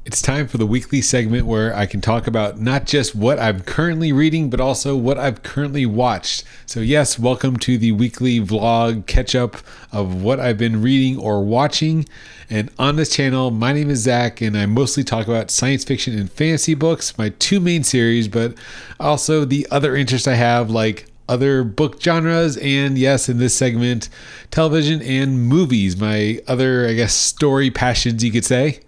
It's time for the weekly segment where I can talk about not just what I'm currently reading, but also what I've currently watched. So yes, welcome to the weekly vlog catch-up of what I've been reading or watching. And on this channel, my name is Zach, and I mostly talk about science fiction and fantasy books, my two main series, but also the other interests I have, like other book genres, and yes, in this segment, television and movies, my other, story passions, you could say.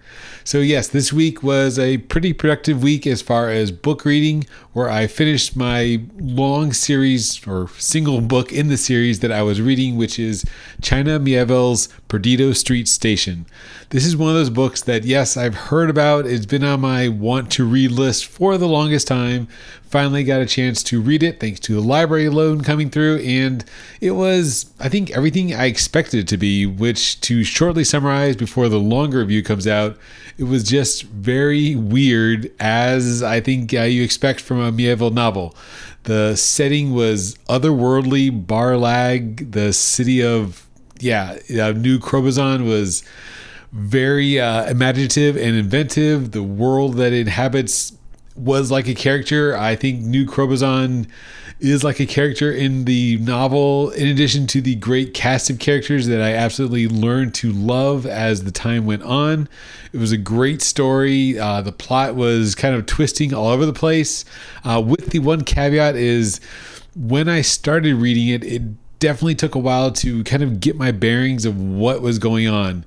So yes, this week was a pretty productive week as far as book reading, where I finished my long series or single book in the series that I was reading, which is China Mieville's Perdido Street Station. This is one of those books that, yes, I've heard about. It's been on my want to read list for the longest time. Finally got a chance to read it thanks to the library loan coming through, and it was, I think, everything I expected it to be, which, to shortly summarize before the longer review comes out, it was just very weird, as I think you expect from a Mieville novel. The setting was otherworldly, Barlag. The city of New Crobuzon was very imaginative and inventive. The world that it inhabits was like a character. I think New Crobuzon is like a character in the novel, in addition to the great cast of characters that I absolutely learned to love as the time went on. It was a great story. The plot was kind of twisting all over the place. With the one caveat is, when I started reading it, it definitely took a while to kind of get my bearings of what was going on.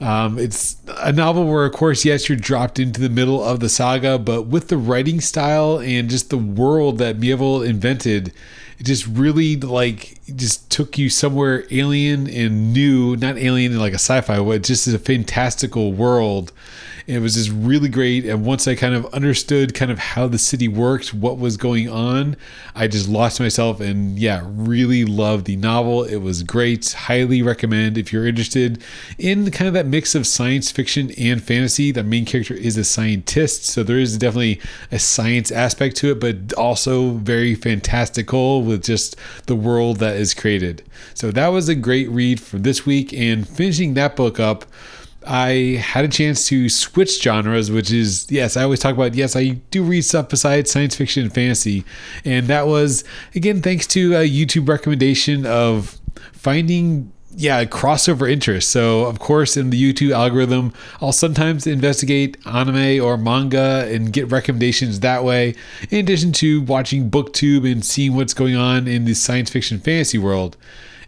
It's a novel where, of course, yes, you're dropped into the middle of the saga, but with the writing style and just the world that Mieville invented, it just really just took you somewhere alien and new, not alien in like a sci-fi way, just as a fantastical world. And it was just really great. And once I kind of understood kind of how the city worked, what was going on, I just lost myself and really loved the novel. It was great. Highly recommend if you're interested in kind of that mix of science fiction and fantasy. The main character is a scientist, so there is definitely a science aspect to it, but also very fantastical with just the world that is created. So that was a great read for this week. And finishing that book up, I had a chance to switch genres, which is, yes, I always talk about, yes, I do read stuff besides science fiction and fantasy. And that was, again, thanks to a YouTube recommendation of finding crossover interest. So, of course, in the YouTube algorithm, I'll sometimes investigate anime or manga and get recommendations that way, in addition to watching BookTube and seeing what's going on in the science fiction fantasy world.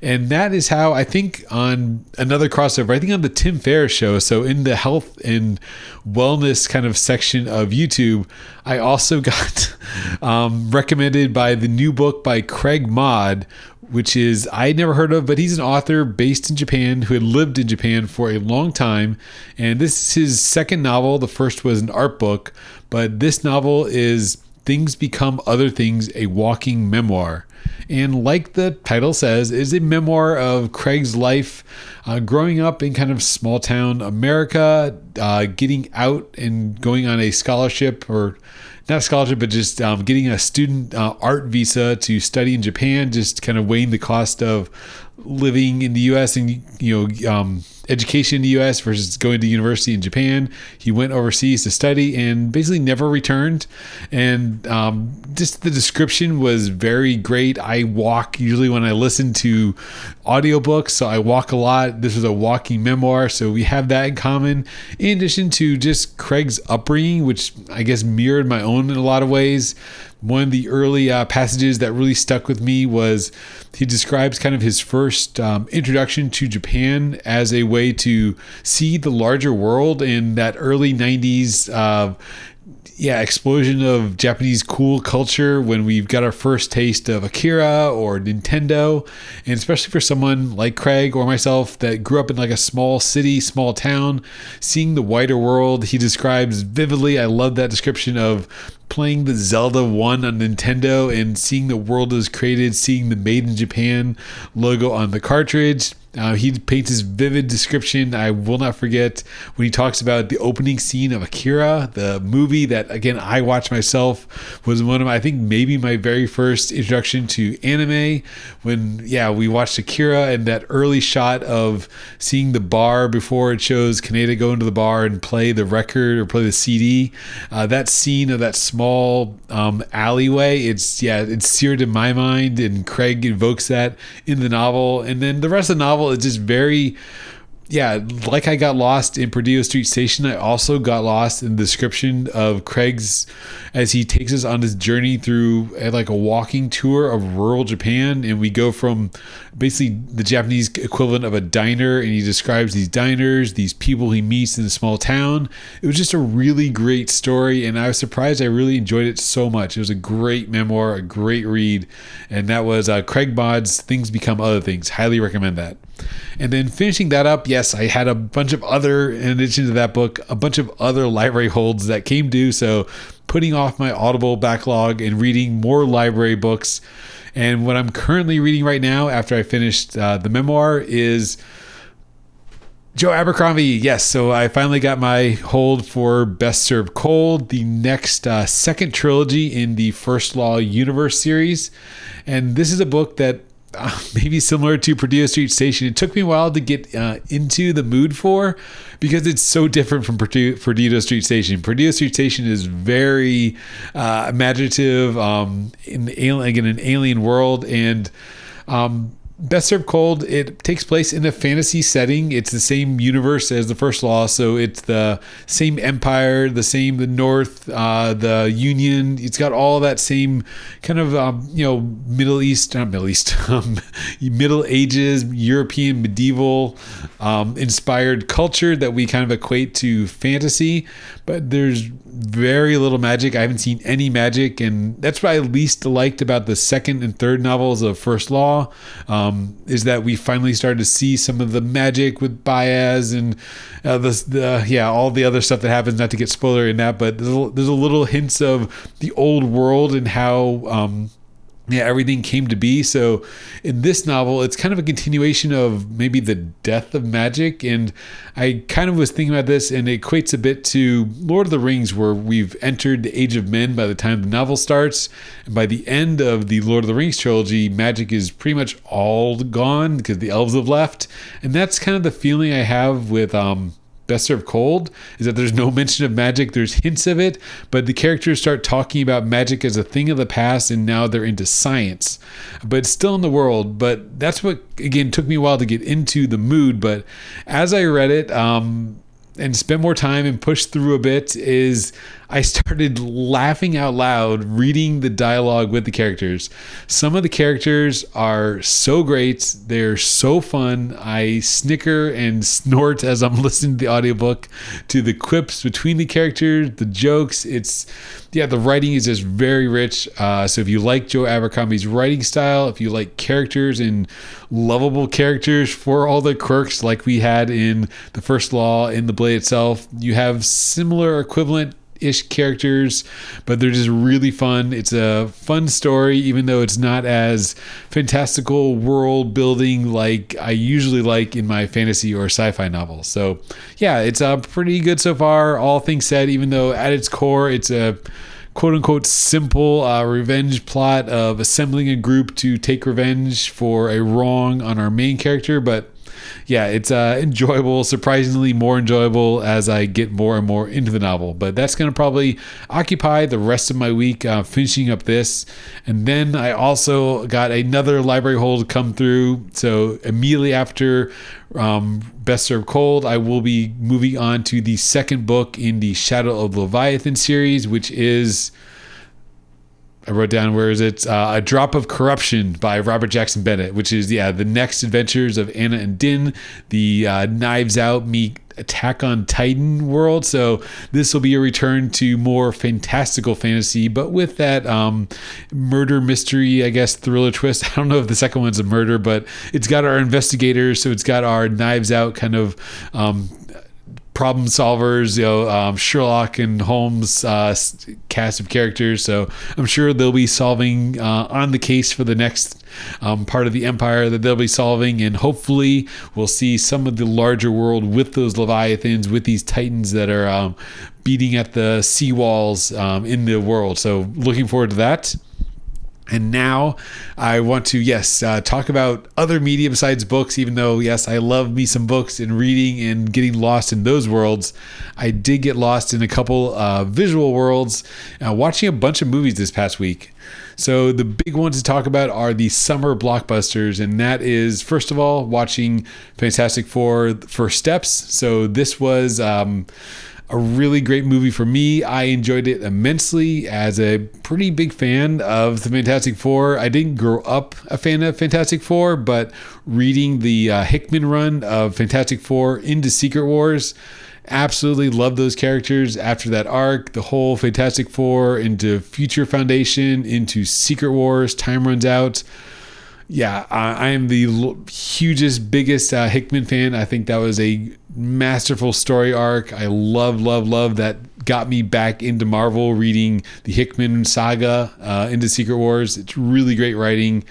And that is how, I think, on another crossover, I think on the Tim Ferriss show, so in the health and wellness kind of section of YouTube, I also got recommended by the new book by Craig Maud, which is, I'd never heard of, but he's an author based in Japan who had lived in Japan for a long time. And this is his second novel. The first was an art book, but this novel is Things Become Other Things, a walking memoir. And like the title says, is a memoir of Craig's life growing up in kind of small town America, getting out and going on a scholarship, or not a scholarship, but just getting a student art visa to study in Japan, just kind of weighing the cost of living in the U.S. and, education in the U.S. versus going to university in Japan. He went overseas to study and basically never returned. And just the description was very great. I walk usually when I listen to audiobooks, so I walk a lot. This was a walking memoir, so we have that in common. In addition to just Craig's upbringing, which I guess mirrored my own in a lot of ways. One of the early passages that really stuck with me was he describes kind of his first introduction to Japan as a way to see the larger world in that early 90s explosion of Japanese cool culture when we've got our first taste of Akira or Nintendo. And especially for someone like Craig or myself that grew up in like a small city, small town, seeing the wider world, he describes vividly. I love that description of playing the Zelda 1 on Nintendo and seeing the world is created, seeing the Made in Japan logo on the cartridge. He paints this vivid description. I will not forget when he talks about the opening scene of Akira, the movie that, again, I watched myself, was one of my, I think maybe my very first introduction to anime. When, we watched Akira, and that early shot of seeing the bar before it shows Kaneda go into the bar and play the record or play the CD. That scene of that small alleyway, it's seared in my mind, and Craig invokes that in the novel. And then the rest of the novel is just very, like I got lost in Perdido Street Station, I also got lost in the description of Craig's as he takes us on this journey through like a walking tour of rural Japan. And we go from basically the Japanese equivalent of a diner, and he describes these diners, these people he meets in a small town. It was just a really great story, and I was surprised I really enjoyed it so much. It was a great memoir, a great read, and that was Craig Modd's Things Become Other Things. Highly recommend that. And then finishing that up, yes, I had a bunch of other, in addition to that book, a bunch of other library holds that came due. So putting off my Audible backlog and reading more library books. And what I'm currently reading right now, after I finished the memoir, is Joe Abercrombie. Yes, so I finally got my hold for Best Served Cold, the next second trilogy in the First Law Universe series. And this is a book that maybe similar to Perdido Street Station, it took me a while to get into the mood for, because it's so different from Perdido Street Station. Perdido Street Station is very imaginative, in an alien world, and Best Served Cold, it takes place in a fantasy setting. It's the same universe as the First Law, so it's the same empire, the North, the Union. It's got all that same kind of Middle Ages, European medieval inspired culture that we kind of equate to fantasy, but there's very little magic. I haven't seen any magic, and that's what I least liked about the second and third novels of First Law, is that we finally started to see some of the magic with Baez and all the other stuff that happens. Not to get spoiler in that, but there's a little hints of the old world and how everything came to be. So in this novel, it's kind of a continuation of maybe the death of magic. And I kind of was thinking about this, and it equates a bit to Lord of the Rings, where we've entered the Age of Men by the time the novel starts. And by the end of the Lord of the Rings trilogy, magic is pretty much all gone because the elves have left. And that's kind of the feeling I have with Best Served Cold, is that there's no mention of magic. There's hints of it, but the characters start talking about magic as a thing of the past, and now they're into science, but it's still in the world. But that's what, again, took me a while to get into the mood. But as I read it and spent more time and pushed through a bit, is I started laughing out loud reading the dialogue with the characters. Some of the characters are so great. They're so fun. I snicker and snort as I'm listening to the audiobook to the quips between the characters, the jokes. The writing is just very rich. So if you like Joe Abercrombie's writing style, if you like characters and lovable characters for all the quirks like we had in the First Law, in the Blade itself, you have similar equivalent ish characters, but they're just really fun. It's a fun story, even though it's not as fantastical world building like I usually like in my fantasy or sci-fi novels. So it's pretty good so far, all things said, even though at its core it's a quote unquote simple revenge plot of assembling a group to take revenge for a wrong on our main character. But it's enjoyable, surprisingly more enjoyable as I get more and more into the novel. But that's going to probably occupy the rest of my week, finishing up this. And then I also got another library hold come through. So immediately after Best Served Cold, I will be moving on to the second book in the Shadow of Leviathan series, which is, I wrote down, where is it? A Drop of Corruption by Robert Jackson Bennett, which is, the next adventures of Anna and Din, the Knives Out meet Attack on Titan world. So this will be a return to more fantastical fantasy, but with that murder mystery, I guess, thriller twist. I don't know if the second one's a murder, but it's got our investigators, so it's got our Knives Out kind of problem solvers, Sherlock and Holmes cast of characters. So I'm sure they'll be solving on the case for the next part of the empire that they'll be solving, and hopefully we'll see some of the larger world with those Leviathans, with these Titans that are beating at the seawalls in the world. So looking forward to that. And now I want to, talk about other media besides books, even though, yes, I love me some books and reading and getting lost in those worlds. I did get lost in a couple visual worlds, watching a bunch of movies this past week. So the big ones to talk about are the summer blockbusters, and that is, first of all, watching Fantastic Four First Steps. So this was a really great movie for me. I enjoyed it immensely as a pretty big fan of the Fantastic Four. I didn't grow up a fan of Fantastic Four, but reading the Hickman run of Fantastic Four into Secret Wars, absolutely loved those characters after that arc. The whole Fantastic Four into Future Foundation, into Secret Wars, Time Runs Out. Yeah, I am the hugest, biggest Hickman fan. I think that was a masterful story arc. I love that. Got me back into Marvel, reading the Hickman saga into Secret Wars. It's really great writing.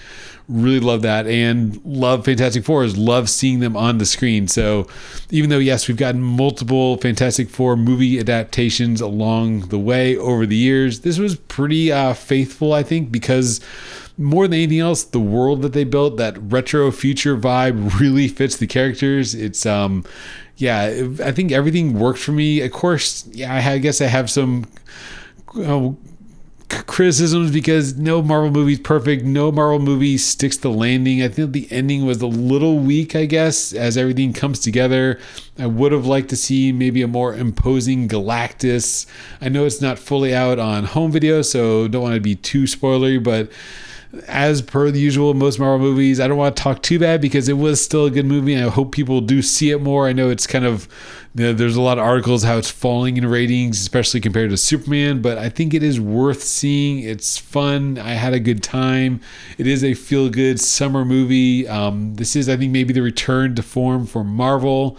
Really love that, and love Fantastic Fours. Love seeing them on the screen. So even though, yes, we've gotten multiple Fantastic Four movie adaptations along the way over the years, this was pretty faithful, I think, because more than anything else, the world that they built, that retro future vibe, really fits the characters. It's I think everything worked for me. Of course, I guess I have some criticisms because no Marvel movie is perfect. No Marvel movie sticks the landing. I think the ending was a little weak, I guess, as everything comes together. I would have liked to see maybe a more imposing Galactus. I know it's not fully out on home video, so don't want to be too spoilery, but as per the usual, most Marvel movies, I don't want to talk too bad because it was still a good movie, and I hope people do see it more. I know it's kind of, there's a lot of articles how it's falling in ratings, especially compared to Superman, but I think it is worth seeing. It's fun. I had a good time. It is a feel-good summer movie. This is, I think, maybe the return to form for Marvel.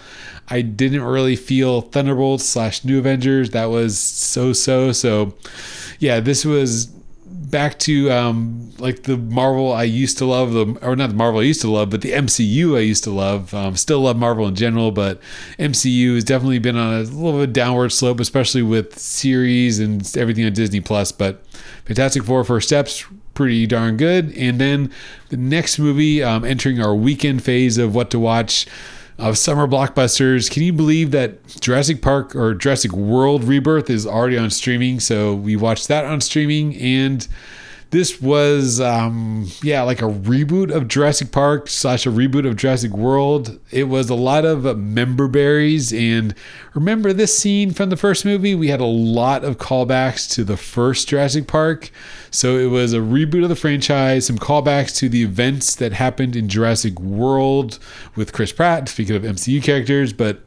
I didn't really feel Thunderbolts / New Avengers. That was so. Yeah, this was back to like the Marvel I used to love, or not the Marvel I used to love, but the MCU I used to love. Still love Marvel in general, but MCU has definitely been on a little bit of a downward slope, especially with series and everything on Disney Plus. But Fantastic Four First Steps, pretty darn good. And then the next movie, entering our weekend phase of what to watch of summer blockbusters. Can you believe that Jurassic Park or Jurassic World Rebirth is already on streaming? So we watched that on streaming, and this was like a reboot of Jurassic Park / a reboot of Jurassic World. It was a lot of member berries, and remember this scene from the first movie? We had a lot of callbacks to the first Jurassic Park. So it was a reboot of the franchise, some callbacks to the events that happened in Jurassic World with Chris Pratt, speaking of MCU characters, but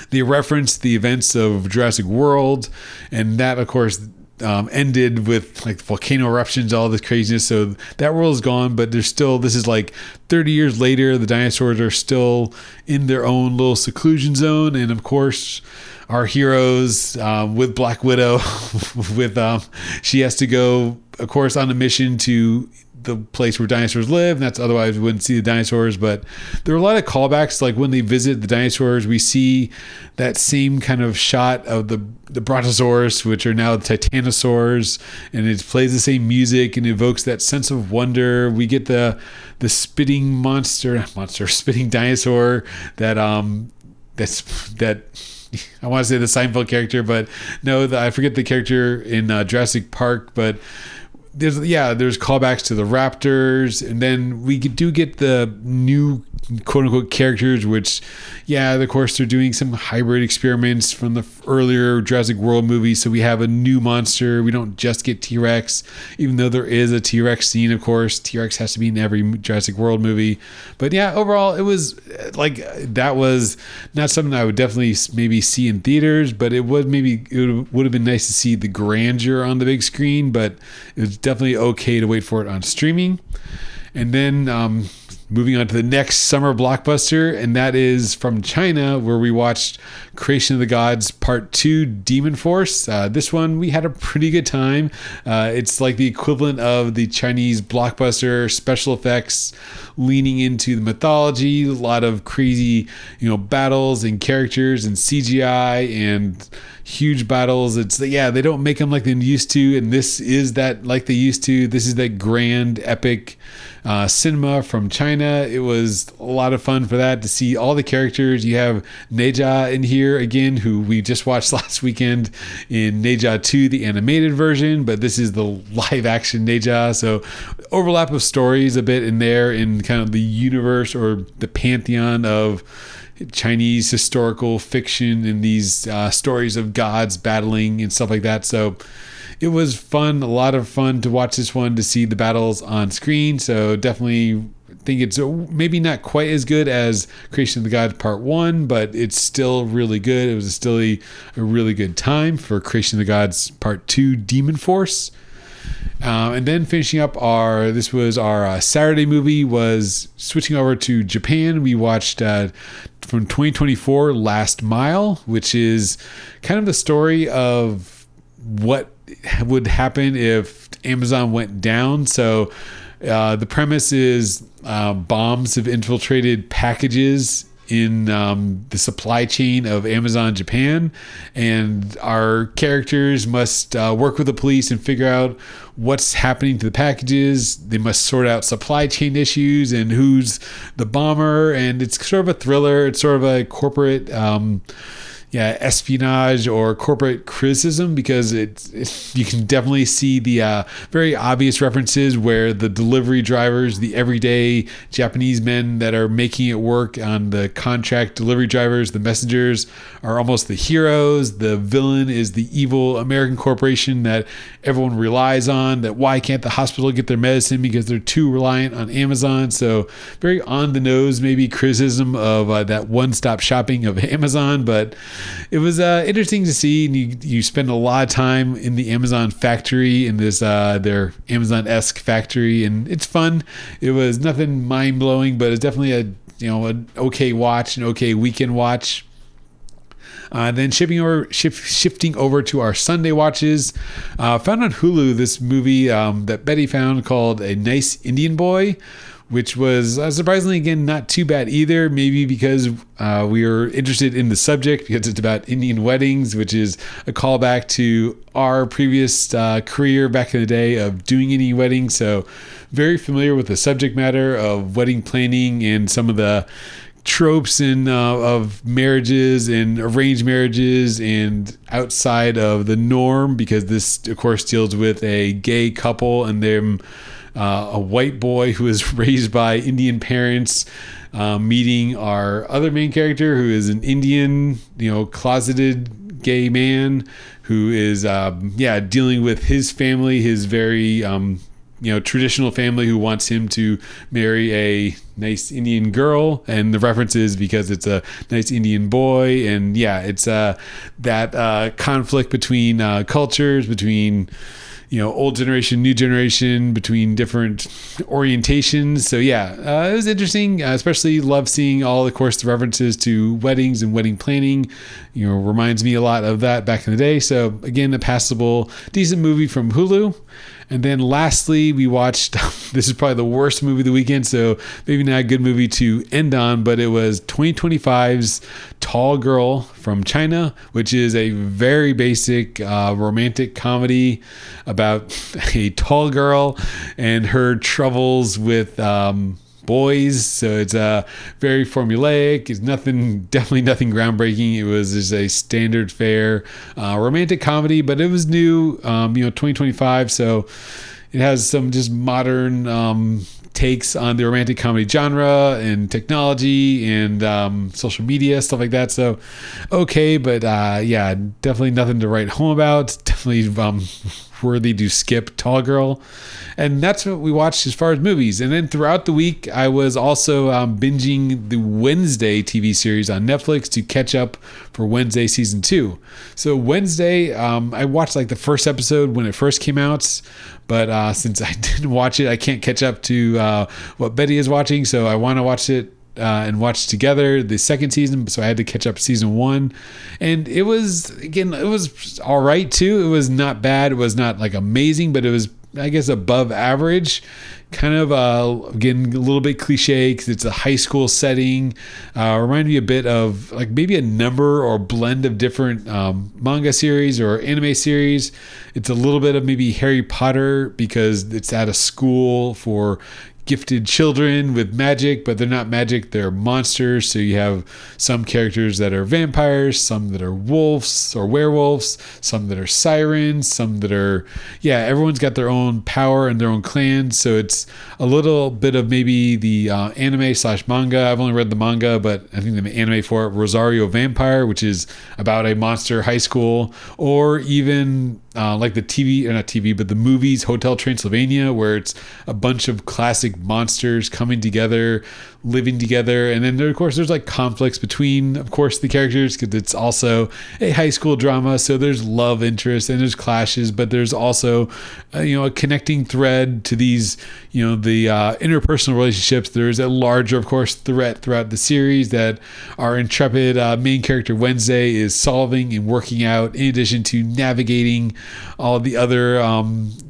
they referenced the events of Jurassic World, and that, of course, ended with like volcano eruptions, all this craziness. So that world is gone, but there's still, this is like 30 years later, the dinosaurs are still in their own little seclusion zone. And of course, our heroes with Black Widow, she has to go, of course, on a mission to the place where dinosaurs live, and that's otherwise we wouldn't see the dinosaurs. But there are a lot of callbacks, like when they visit the dinosaurs, we see that same kind of shot of the Brontosaurus, which are now the Titanosaurs, and it plays the same music and evokes that sense of wonder. We get the spitting spitting dinosaur that I want to say the Seinfeld character, but no, I forget the character in Jurassic Park, but there's callbacks to the raptors, and then we do get the new quote unquote characters, which of course they're doing some hybrid experiments from the earlier Jurassic World movie. So we have a new monster. We don't just get T-Rex, even though there is a T-Rex scene. Of course, T-Rex has to be in every Jurassic World movie. But overall, it was like, that was not something I would definitely maybe see in theaters, but it would have been nice to see the grandeur on the big screen. But it was definitely okay to wait for it on streaming. And then moving on to the next summer blockbuster, and that is from China, where we watched Creation of the Gods Part 2 Demon Force. This one, we had a pretty good time. It's like the equivalent of the Chinese blockbuster special effects, leaning into the mythology, a lot of crazy, battles and characters and CGI and huge battles. It's they don't make them like they used to, and this is that like they used to. This is that grand epic cinema from China. It was a lot of fun for that, to see all the characters. You have Neja in here again, who we just watched last weekend in Neja 2, the animated version, but this is the live action Neja. So overlap of stories a bit in there, in kind of the universe or the pantheon of Chinese historical fiction and these stories of gods battling and stuff like that. So it was fun, a lot of fun to watch this one, to see the battles on screen. So definitely think it's maybe not quite as good as Creation of the Gods Part 1, but it's still really good. It was still a really good time for Creation of the Gods Part 2 Demon Force. And then finishing up our Saturday movie was switching over to Japan. We watched from 2024 Last Mile, which is kind of the story of what would happen if Amazon went down. So the premise is bombs have infiltrated packages in the supply chain of Amazon Japan, and our characters must work with the police and figure out what's happening to the packages. They must sort out supply chain issues and who's the bomber, and it's sort of a thriller. It's sort of a corporate espionage or corporate criticism, because you can definitely see the very obvious references where the delivery drivers, the everyday Japanese men that are making it work on the contract delivery drivers, the messengers, are almost the heroes. The villain is the evil American corporation that everyone relies on. That why can't the hospital get their medicine? Because they're too reliant on Amazon. So very on the nose, maybe criticism of that one-stop shopping of Amazon, but it was interesting to see. And you spend a lot of time in the Amazon factory, in this their Amazon-esque factory, and it's fun. It was nothing mind-blowing, but it's definitely an okay watch, an okay weekend watch. Then shifting over to our Sunday watches, found on Hulu this movie that Betty found called A Nice Indian Boy, which was surprisingly, again, not too bad either. Maybe because we were interested in the subject, because it's about Indian weddings, which is a callback to our previous career back in the day of doing Indian weddings. So very familiar with the subject matter of wedding planning and some of the tropes of marriages and arranged marriages and outside of the norm, because this, of course, deals with a gay couple and them. A white boy who is raised by Indian parents, meeting our other main character, who is an Indian, closeted gay man who is, dealing with his family, his very, traditional family, who wants him to marry a nice Indian girl. And the reference is because it's a nice Indian boy. And it's that conflict between cultures, between old generation, new generation, between different orientations. So it was interesting. Especially love seeing all, of course, the references to weddings and wedding planning. Reminds me a lot of that back in the day. So again, a passable, decent movie from Hulu. And then lastly, we watched, this is probably the worst movie of the weekend, so maybe not a good movie to end on, but it was 2025's Tall Girl from China, which is a very basic romantic comedy about a tall girl and her troubles with boys. So it's very formulaic. It's definitely nothing groundbreaking. It was just a standard fare romantic comedy, but it was new, 2025. So it has some just modern takes on the romantic comedy genre and technology and social media, stuff like that. So okay, but definitely nothing to write home about. Definitely worthy to skip Tall Girl. And that's what we watched as far as movies. And then throughout the week, I was also binging the Wednesday TV series on Netflix to catch up for Wednesday season 2. So Wednesday, I watched the first episode when it first came out, but since I didn't watch it, I can't catch up to what Betty is watching. So I want to watch it and watched together the second season, so I had to catch up season 1. And it was all right too. It was not bad. It was not like amazing, but it was, I guess, above average. Kind of, again, a little bit cliche because it's a high school setting. Reminded me a bit of like maybe a number or blend of different manga series or anime series. It's a little bit of maybe Harry Potter because it's at a school for gifted children with magic, but they're not magic, they're monsters. So you have some characters that are vampires, some that are wolves or werewolves, some that are sirens, some that are, everyone's got their own power and their own clans. So it's a little bit of maybe the anime/manga. I've only read the manga, but I think the anime for it, Rosario Vampire, which is about a monster high school, or even like the TV, or not TV, but the movies Hotel Transylvania, where it's a bunch of classic monsters coming together, living together. And then of course there's like conflicts between, of course, the characters, because it's also a high school drama. So there's love interest and there's clashes, but there's also a connecting thread to these, the interpersonal relationships. There's a larger, of course, threat throughout the series that our intrepid main character Wednesday is solving and working out, in addition to navigating all the other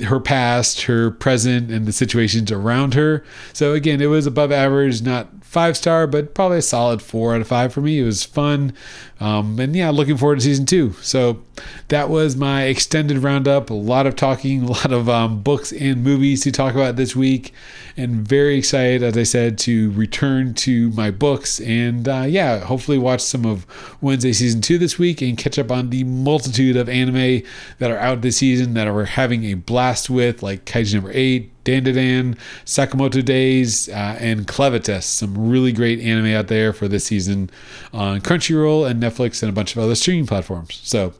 her past, her present, and the situations around her. So again, it was above average, not 5-star, but probably a solid 4 out of 5 for me. It was fun. And looking forward to season 2. So that was my extended roundup. A lot of talking, a lot of books and movies to talk about this week. And very excited, as I said, to return to my books and hopefully watch some of Wednesday season 2 this week and catch up on the multitude of anime that are out this season that we're having a blast with, like Kaiju number 8, Dandadan, Sakamoto Days, and Clevitus. Some really great anime out there for this season on Crunchyroll and Netflix and a bunch of other streaming platforms. So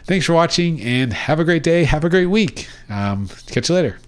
thanks for watching and have a great day. Have a great week. Catch you later.